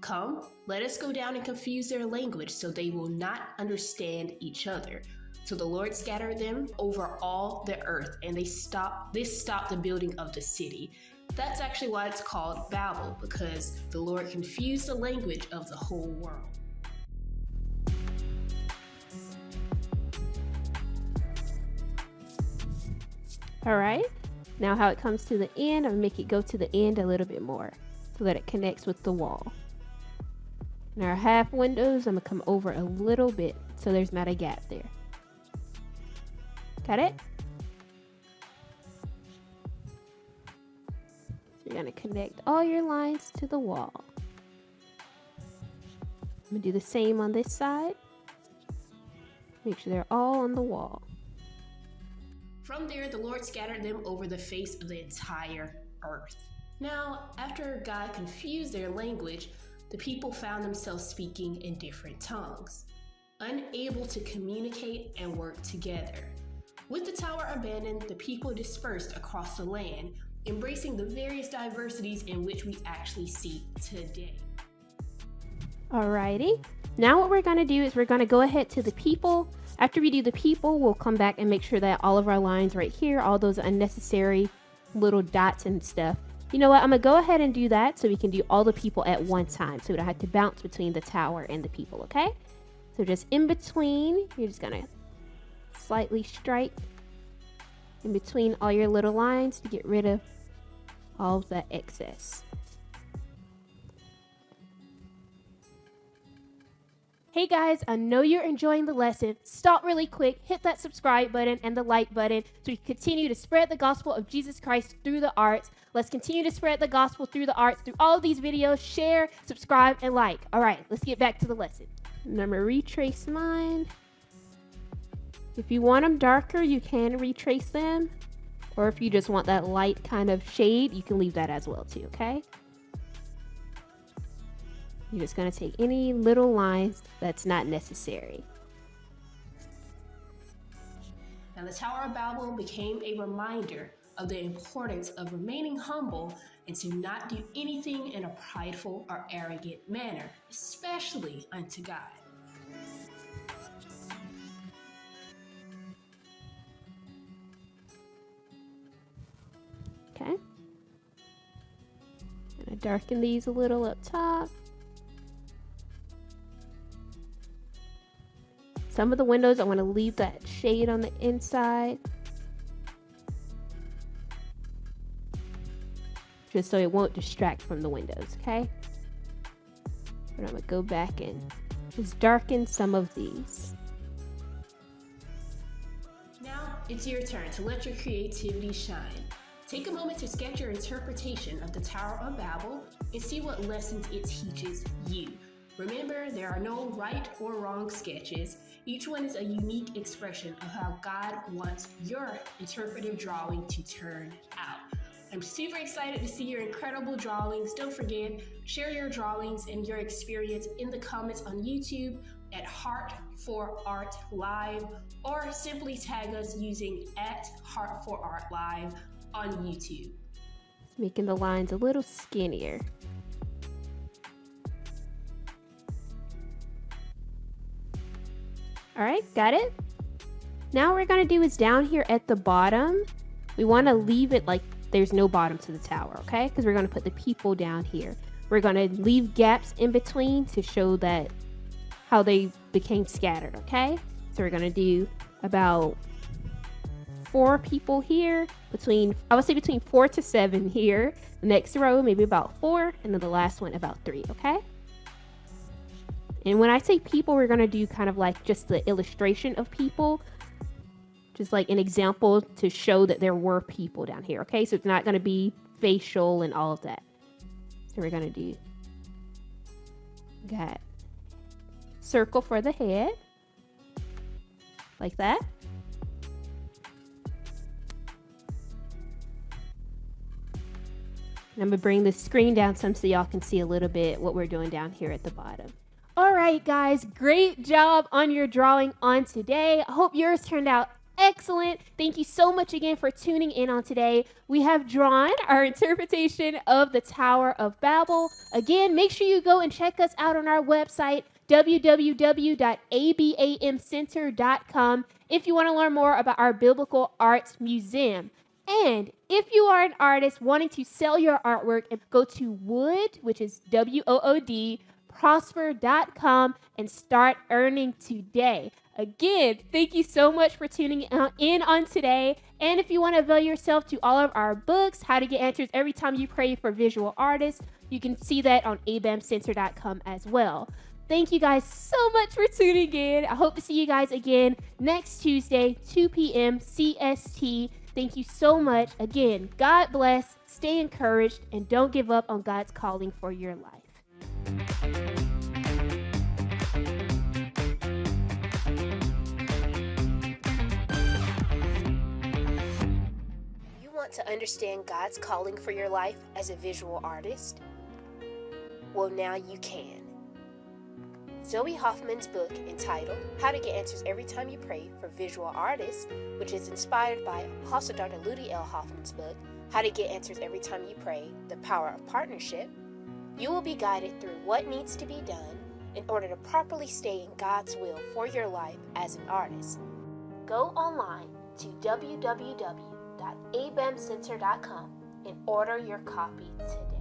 Come, let us go down and confuse their language so they will not understand each other. So the Lord scattered them over all the earth, and this stopped the building of the city. That's actually why it's called Babel, because the Lord confused the language of the whole world. All right, now how it comes to the end, I'm gonna make it go to the end a little bit more so that it connects with the wall. In our half windows, I'm gonna come over a little bit so there's not a gap there. Got it? So you're gonna connect all your lines to the wall. I'm gonna do the same on this side. Make sure they're all on the wall. From there, the Lord scattered them over the face of the entire earth. Now, after God confused their language, the people found themselves speaking in different tongues, unable to communicate and work together. With the tower abandoned, the people dispersed across the land, embracing the various diversities in which we actually see today. Alrighty, now what we're gonna do is we're gonna go ahead to the people. After we do the people, we'll come back and make sure that all of our lines right here, all those unnecessary little dots and stuff. You know what, I'm gonna go ahead and do that so we can do all the people at one time so we don't have to bounce between the tower and the people, okay? So just in between, you're just gonna slightly strike in between all your little lines to get rid of all of that excess. Hey guys, I know you're enjoying the lesson. Stop really quick, hit that subscribe button and the like button so we can continue to spread the gospel of Jesus Christ through the arts. Let's continue to spread the gospel through the arts, through all of these videos. Share, subscribe, and like. All right, let's get back to the lesson. And I'm gonna retrace mine. If you want them darker, you can retrace them. Or if you just want that light kind of shade, you can leave that as well too, okay? You're just going to take any little lines that's not necessary. Now, the Tower of Babel became a reminder of the importance of remaining humble and to not do anything in a prideful or arrogant manner, especially unto God. Okay. I'm going to darken these a little up top. Some of the windows, I want to leave that shade on the inside. Just so it won't distract from the windows, okay? But I'm going to go back and just darken some of these. Now, it's your turn to let your creativity shine. Take a moment to sketch your interpretation of the Tower of Babel and see what lessons it teaches you. Remember, there are no right or wrong sketches. Each one is a unique expression of how God wants your interpretive drawing to turn out. I'm super excited to see your incredible drawings. Don't forget, share your drawings and your experience in the comments on YouTube at Heart4Art or simply tag us using @Heart4Art on YouTube. Making the lines a little skinnier. All right, got it? Now what we're gonna do is down here at the bottom, we wanna leave it like there's no bottom to the tower, okay? Because we're gonna put the people down here. We're gonna leave gaps in between to show that how they became scattered, okay? So we're gonna do about 4 people here, I would say between 4 to 7 here. The next row, maybe about 4, and then the last one about 3, okay? And when I say people, we're going to do kind of like just the illustration of people, just like an example to show that there were people down here, okay? So it's not going to be facial and all of that. So we're going to do, got circle for the head, like that. And I'm going to bring the screen down some so y'all can see a little bit what we're doing down here at the bottom. All right, guys, great job on your drawing on today. I hope yours turned out Excellent. Thank you so much again for tuning in on today. We have drawn our interpretation of the Tower of Babel. Again, make sure you go and check us out on our website, www.abamcenter.com, if you want to learn more about our Biblical Arts Museum. And if you are an artist wanting to sell your artwork, go to Wood, which is WOOD, prosper.com, and start earning today. Again, thank you so much for tuning in on today. And if you want to avail yourself to all of our books, How to Get Answers Every Time You Pray for Visual Artists, you can see that on abamcenter.com as well. Thank you guys so much for tuning in. I hope to see you guys again next Tuesday, 2 p.m. CST. Thank you so much. Again, God bless, stay encouraged, and don't give up on God's calling for your life. You want to understand God's calling for your life as a visual artist? Well, now you can. Zoe Hoffman's book entitled How to Get Answers Every Time You Pray for Visual Artists, which is inspired by Apostle Dr. Ludi L. Hoffman's book, How to Get Answers Every Time You Pray, The Power of Partnership, you will be guided through what needs to be done in order to properly stay in God's will for your life as an artist. Go online to www.abamcenter.com and order your copy today.